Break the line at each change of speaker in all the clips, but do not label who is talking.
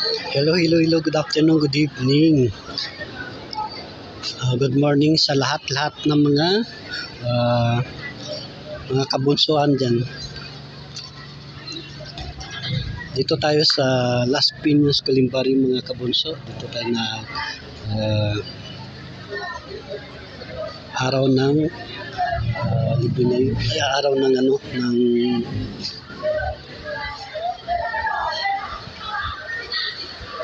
Hello, hello, hello. Good afternoon, good evening. Good morning sa lahat-lahat ng uh, mga kabunsuan dyan. Dito tayo sa Las Piñas, Kalimbari mga kabunso. Dito tayo na araw ng araw ng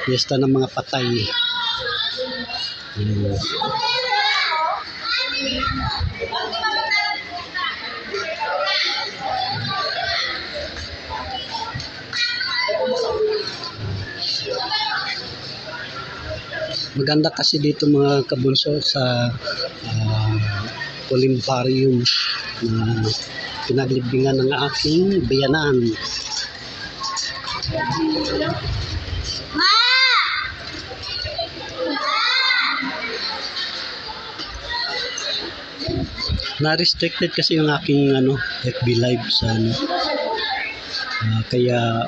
fiesta ng mga patay. Maganda kasi dito mga kabunso sa Columbarium na pinaglibingan ng aking biyanan. Na-restricted kasi yung aking FB live sa kaya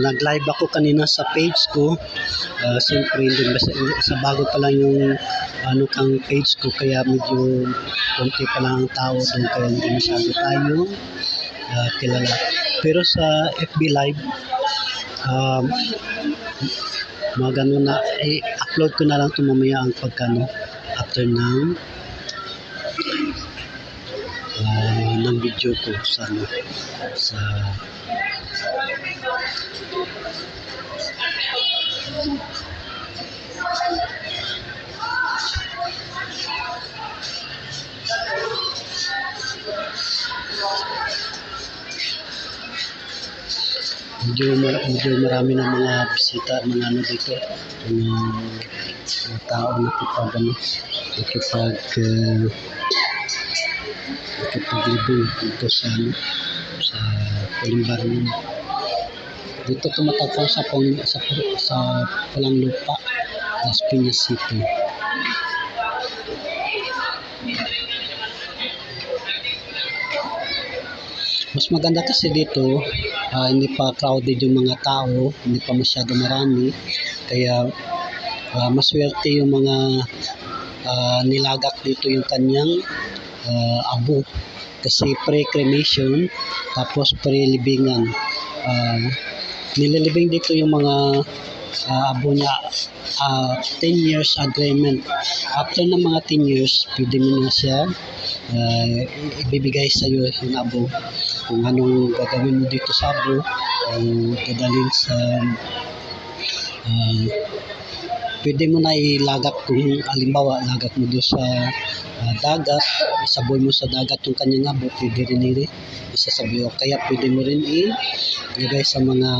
nag-live ako kanina sa page ko. Siyempre hindi sa bago pa lang yung kang page ko, kaya medyo konti pa lang ang tao doon, kaya hindi masyado tayo kilala. Pero sa FB live mga ganun na i-upload ko na lang ito mamaya ang after ng video ko sa medyo marami ng mga bisita, mga dito, mga tao nakipaglibing dito sa Columbarium. Dito tumatagpo sa Pulang Lupa, Las Piñas City. Mas maganda kasi dito, hindi pa crowded yung mga tao, hindi pa masyado marami, kaya maswerte yung mga nilagak dito yung kanyang abo, kasi pre-cremation tapos pre-libingan. Nililibing dito yung mga abo niya, 10 years agreement. After ng mga 10 years, pwede mo na siya ibibigay sa iyo yung abo, kung anong gagawin mo dito sa abo, kung dadalhin sa pwede mo na ilagak. Kung halimbawa lagak mo doon sa dagat, isaboy mo sa dagat yung kanyang abo, pwede rin isasaboy. Kaya pwede mo rin ilagay sa mga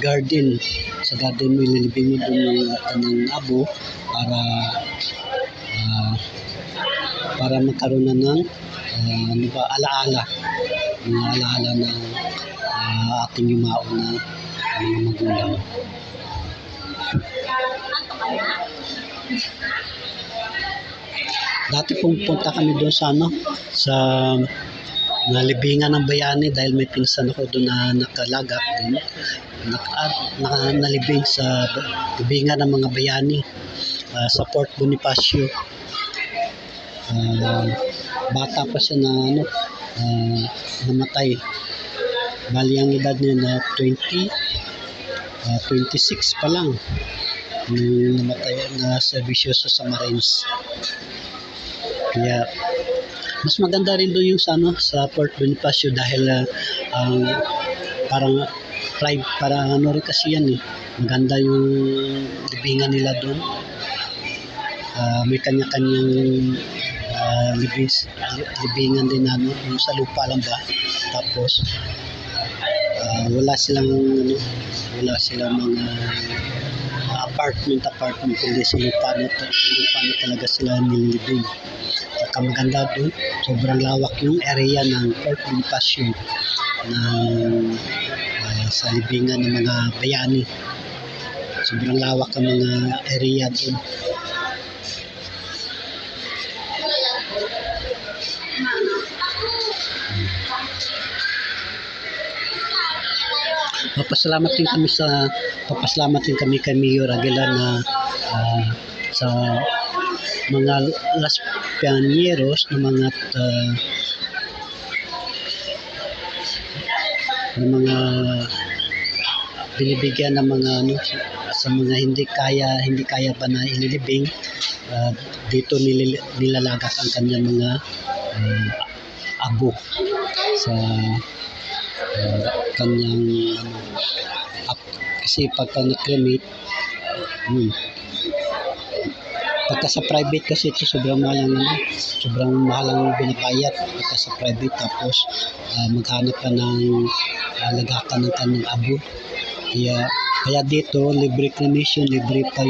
garden. Sa garden mo ililibing mo doon yung kanyang abo para magkaroon na ng alaala, mga alaala ng ating yumao na mga magulang. Dati pumunta kami doon sa nalibingan ng bayani, dahil may pinsan ako doon na nakalagak din, nalibing sa libingan ng mga bayani sa Port Bonifacio. Bata pa siya na namatay. Bali ang edad niya na 26 pa lang nung namatay, na serbisyo sa Marines. Kaya mas maganda rin doon yung sa Port Bonifacio, dahil parang private, para rin kasi yan maganda yung libingan nila doon. May kanya-kanyang libingan din yung sa lupa lang ba. Tapos wala silang mga apartment, kundi sa lupa na talaga sila nililibing. Saka maganda doon, sobrang lawak yung area ng Port Bonifacio sa libingan ng mga bayani. Sobrang lawak ang mga area doon. papasalamat din kami kay Mayor Aguilar na sa mga Las Pianeros ng mga binibigyan ng mga sa mga hindi kaya pa na inilibing, dito nilalagak ang kanyang mga abo sa kanyang kasi pagka na-cremate, pagka sa private kasi ito sobrang mahal ang binabayad pagka sa private, tapos maghanap ka ng lagakan ng kanyang abo. Kaya dito libre cremation, libre pa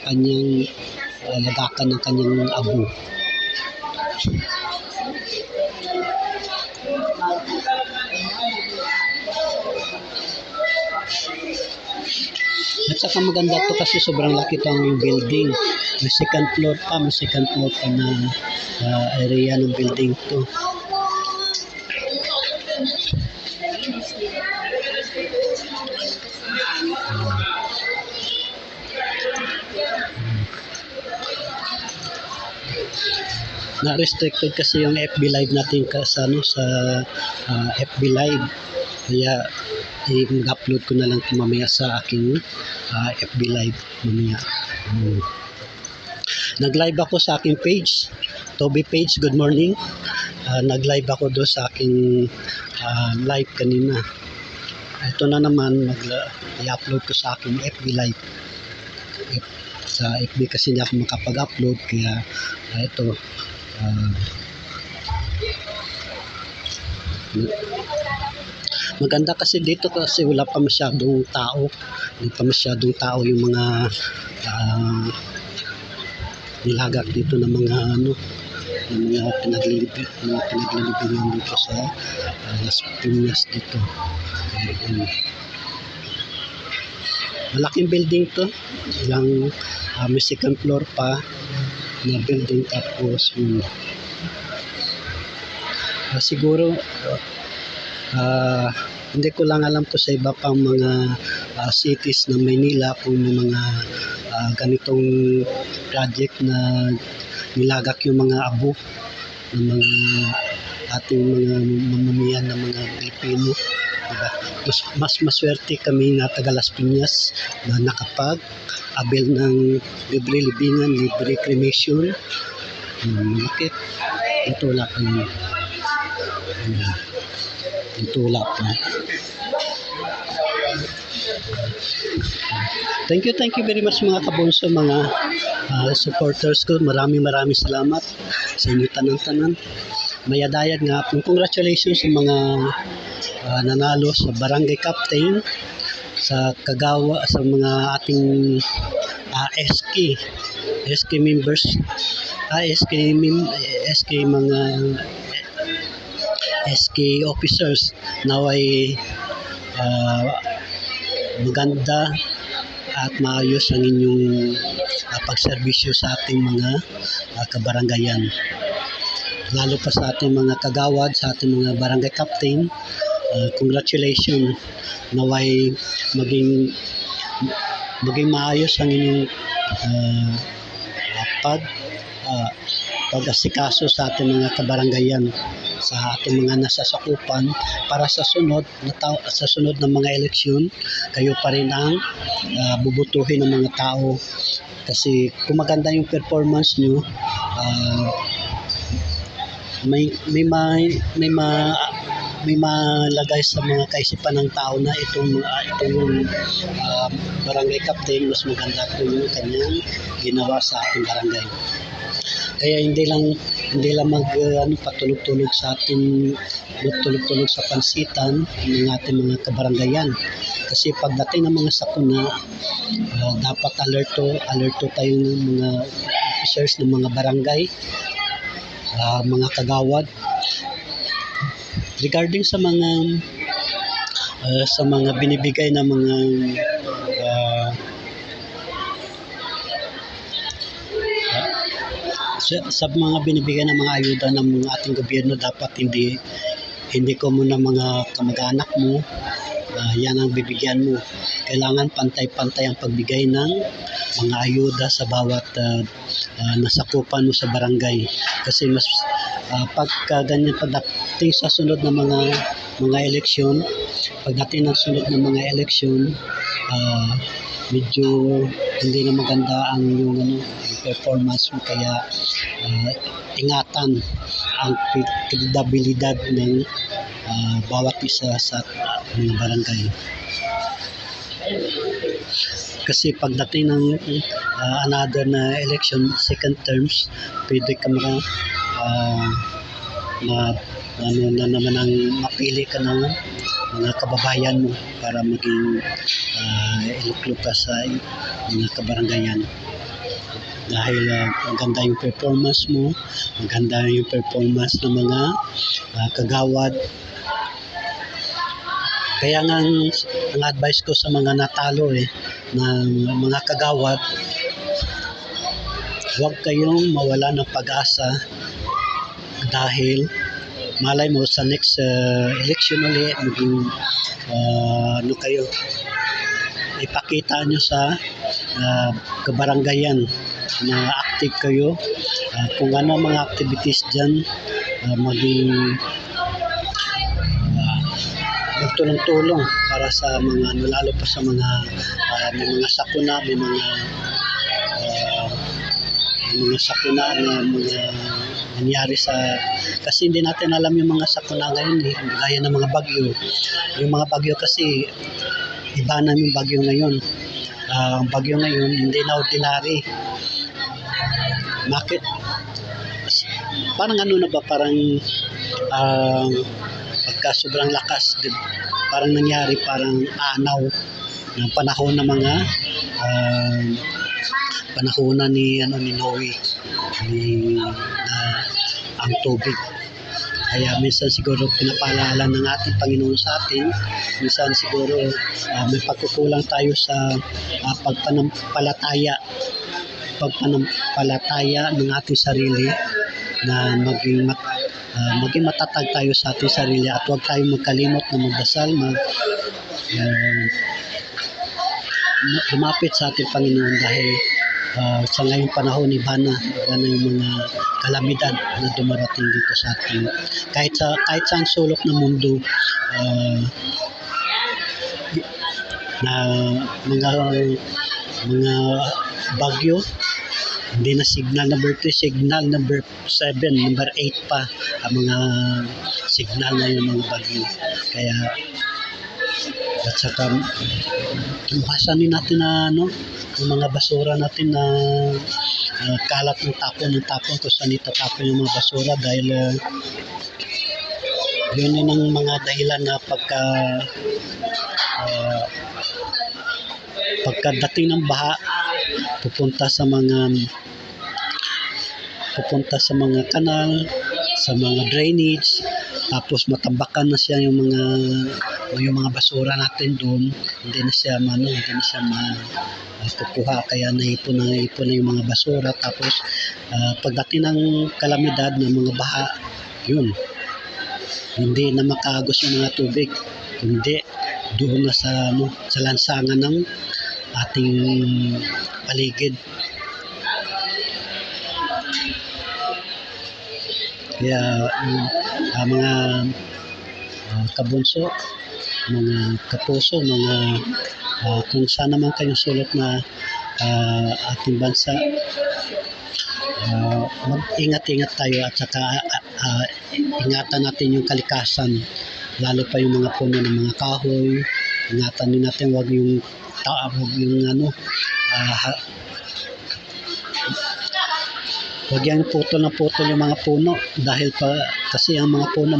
kanyang lagakan ng kanyang abo. At saka maganda to kasi sobrang laki tong building. May second floor pa na area ng building to. Na-restricted kasi yung FB Live natin sa FB Live. Kaya mag-upload ko na lang mamaya sa aking FB Live mamaya. Nag-live ako sa aking page, Toby Page, good morning. Nag-live ako doon sa aking live kanina. Ito na naman, i-upload ko sa aking FB Live. Sa FB kasi hindi ako makapag-upload, kaya ito. Maganda kasi dito kasi wala pa masyadong tao. Hindi pa masyadong tao yung mga nilagak dito ng mga pinaglilibingan dito sa Las Piñas dito. Malaking building to. May second floor pa na building, tapos siguro hindi ko lang alam po sa iba pang mga cities ng Maynila kung may mga ganitong project na nilagak yung mga abo ng mga ating mga mamamayan ng mga Pilipino, diba? Mas maswerte kami na taga Las Piñas na nakapag-avail ng libre libingan, libre cremation. Bakit? Ito wala pa yun. Ito wala pa. Thank you very much mga kabunso, mga supporters ko. Maraming salamat sa inyo tanan-tanan. Mayadayad nga po. Congratulations sa mga nanalo sa barangay captain, sa kagawa, sa mga ating SK members, SK officers. Naway maganda at maayos ang inyong pagserbisyo sa ating mga kabarangayan, lalo pa sa ating mga kagawad, sa ating mga barangay captain. Congratulations. Naway maging maayos ang inyong pag-asikaso sa ating mga kabarangayan, sa ating mga nasasakupan, para sa sunod na mga eleksyon, kayo pa rin ang bubutuhin ng mga tao. Kasi kung maganda yung performance nyo, may malagay sa mga kaisipan ng tao na itong barangay captain, mas maganda po yung kanyang ginawa sa ating barangay. Kaya hindi lang patulog-tulog sa pansitan ng ating mga kabarangayan. Kasi pagdating ng mga sakuna, dapat alerto tayo ng mga officers ng mga barangay, mga kagawad, regarding sa mga binibigay na mga sa mga binibigay ng mga ayuda ng mga ating gobyerno. Dapat hindi hindi ko muna mga kamag-anak mo, yan ang bibigyan mo. Kailangan pantay-pantay ang pagbigay ng mga ayuda sa bawat nasakupan mo sa barangay. Kasi mas pagka ganyan, pagdating sa sunod na mga eleksyon, pagdating ng sunod na mga eleksyon, medyo hindi na maganda ang yung performance mo, kaya ingatan ang kredibilidad ng bawat isa sa mga barangay. Kasi pagdating ng another na election, second terms, pwede ka ano na naman ang mapili ka ng mga kababayan mo para maging iluklok ka sa mga kabarangayan. Dahil maganda yung performance mo, maganda yung performance ng mga kagawad. Kaya nga ang advice ko sa mga natalo ng mga kagawad, huwag kayong mawala ng pag-asa dahil malay mo sa next election ulit, maging ano kayo, ipakita nyo sa kabarangayan na active kayo, kung ano mga activities dyan, maging magtulong-tulong para sa mga lalo pa sa mga may mga sakuna, may mga sakuna na mga nangyari kasi hindi natin alam yung mga sakuna ngayon gaya ng mga bagyo. Yung mga bagyo kasi iba na yung bagyo ngayon. Ang bagyo ngayon hindi na ordinary. Bakit? Parang ano na ba, parang pagka sobrang lakas, parang nangyari, parang anaw ng panahon ng mga panahon ni Noe, ang tubig. Kaya minsan siguro pinapaalala ng ating Panginoon sa atin, minsan siguro may pagkukulang tayo sa pagpanampalataya ng ating sarili, na maging matatag tayo sa ating sarili, at huwag tayong magkalimot na magdasal, lumapit sa ating Panginoon, dahil sa ngayong panahon iba na yung mga kalamidad na dumarating dito sa ating kahit saan sulok ng mundo, na mga bagyo. Hindi na signal number 3, signal number 7, number 8 pa ang mga signal na yung mga bagyo. Kaya at saka iwasan din natin na yung mga basura natin na kalat ng tapon kung saan itatapon yung mga basura, dahil yun ang mga dahilan na pagkadating ng baha, pupunta sa mga kanal, sa mga drainage, tapos matambakan na siya yung mga basura natin doon, hindi na siya kukuha, kaya naipon na yung mga basura. Tapos pagdating ng kalamidad ng mga baha, yun, hindi na makaagos yung mga tubig, kundi doon na sa lansangan ng ating paligid. Kaya mga kabunso, mga kapuso, kung saan naman kayong sulok na ating bansa, mag-ingat-ingat tayo, at saka ingatan natin yung kalikasan, lalo pa yung mga puno ng mga kahoy. Ingatan din natin, wag yung huwag yan putol yung mga puno, dahil kasi ang mga puno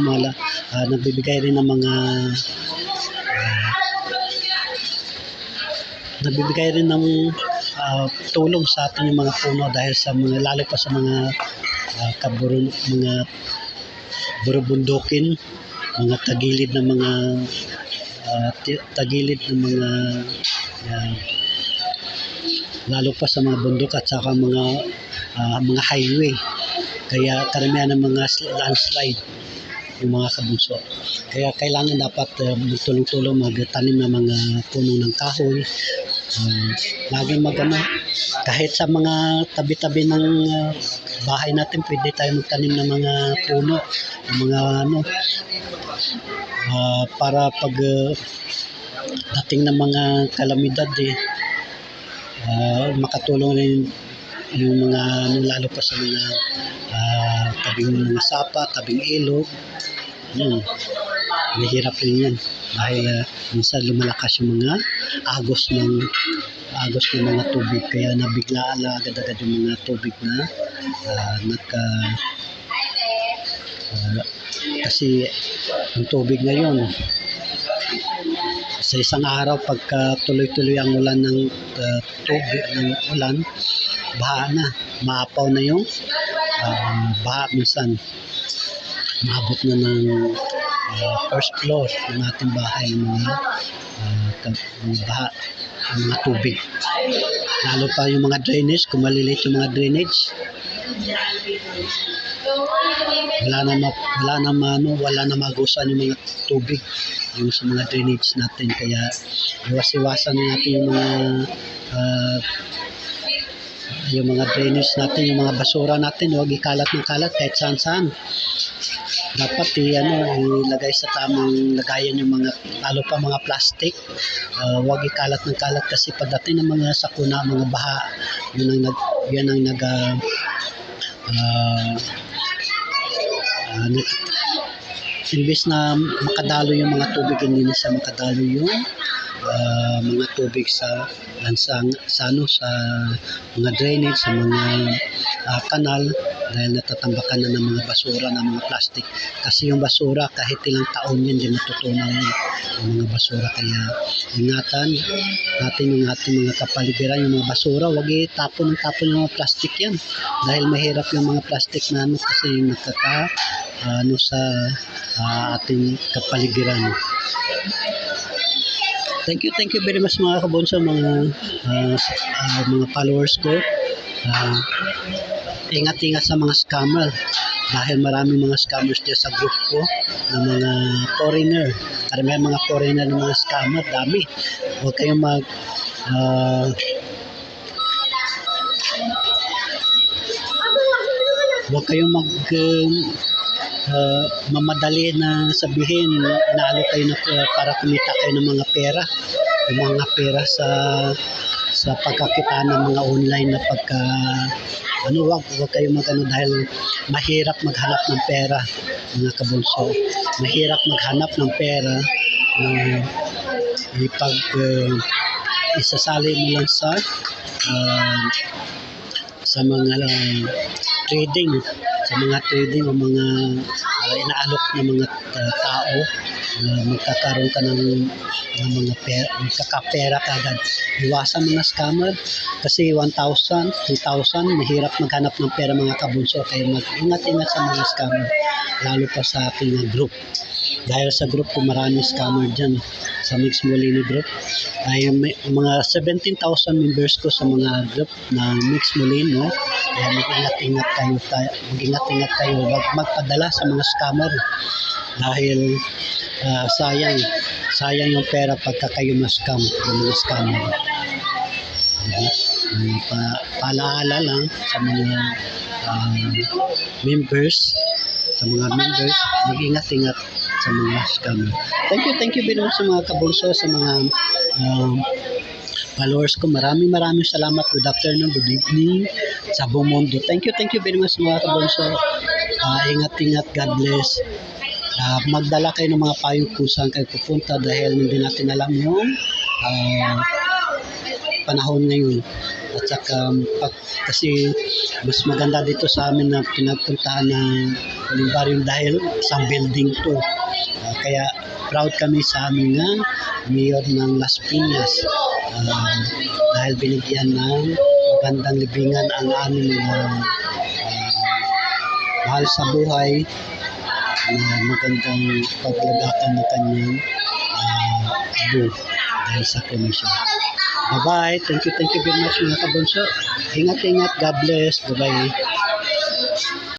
nagbibigay rin ng tulong sa atin yung mga puno, dahil sa lalo pa sa mga burubundukin, mga tagilid ng mga lalo pa sa mga bundok at saka mga highway. Kaya karamihan ng mga landslide, yung mga kabunso. Kaya kailangan dapat tulong-tulong magtanim ng mga puno ng kahoy. Lagi magano, kahit sa mga tabi-tabi ng bahay natin, pwede tayo magtanim ng mga puno, ng mga ano, para pag dating ng mga kalamidad makatulong rin yung mga ano, lalo pa sa mga tabing mga sapa, tabing ilog. Mahirap rin yan dahil minsan lumalakas yung mga agos ng mga tubig, kaya nabiglaan na agad-agad yung mga tubig na kasi yung tubig ngayon sa isang araw, pagka tuloy-tuloy ang ulan ng tubig ng ulan, baha na, maapaw na yung baha. Minsan maabot na ng first floor ng ating bahay ng mga baha, ang mga tubig. Lalo pa yung mga drainage, kung maliliit yung mga drainage, wala na magusan yung mga tubig yung sa mga drainage natin. Kaya iwas-iwasan natin yung mga drainage natin, yung mga basura natin, huwag ikalat ng kalat kahit saan-saan. Dapat ilagay sa tamang lagayan yung mga, lalo pa mga plastic. Huwag ikalat ng kalat kasi pagdating ng mga sakuna, mga baha, yan ang imbes na makadalo yung mga tubig, hindi na siya makadalo yung mga tubig sa lansang, sa mga drainage, sa mga kanal, dahil natatambakan na ng mga basura, ng mga plastic. Kasi yung basura, kahit ilang taon yan, hindi matutunaw yung mga basura. Kaya ingatan natin yung ating mga kapaligiran, yung mga basura, huwag itapon yung mga plastic yan. Dahil mahirap yung mga plastic na kasi sa ating kapaligiran. Thank you very much mga kabunso, mga followers ko. Ingat-ingat sa mga scammer dahil maraming mga scammers dyan sa group ko ng mga foreigner. Karamihan mga foreigner ng mga scammer, dami. Huwag kayong mamadali na sabihin inaalok kayo para kumita kayo ng mga pera, yung mga pera sa pagkakita ng mga online na wag kayo dahil mahirap maghanap ng pera mga kabunso. Mahirap maghanap ng pera pag isasali mo lang sa mga trading o mga inaalok ng mga tao, magkakaroon ka ng mga magkakapera kagad. Iwasan mga scammer kasi 1,000, 2,000, mahirap maghanap ng pera mga kabunso. Kaya mag-ingat-ingat sa mga scammer, lalo pa sa ating group. Dahil sa group ko maraming scammer dyan. Sa Mix Molino group ay may mga 17,000 members ko sa mga group na Mix Molino. Kaya mag-ingat-ingat kayo, huwag magpadala sa mga scammer dahil sayang yung pera pagka kayo ma-scam ng mga scammer. Paalaala lang sa mga members, mag-ingat-ingat sa mga scammer. Thank you very much sa mga kabunso, sa mga followers ko. Maraming salamat. Good afternoon, good evening sa buong mundo. Thank you very much mga kabunso. Ingat-ingat, God bless. Magdala kayo ng mga payong kung saan kayo pupunta dahil hindi natin alam yung panahon ngayon. At saka kasi mas maganda dito sa amin na pinagpuntahan ng Olimbarium dahil isang building to. Kaya proud kami sa amin na mayor ng Las Piñas dahil binigyan ng magandang libingan ang aming mga mahal sa buhay na magandang paglagakan ng kanyang abo dahil sa komisyon. Bye-bye. Thank you very much mga kabunso. Ingat-ingat. God bless. Bye-bye.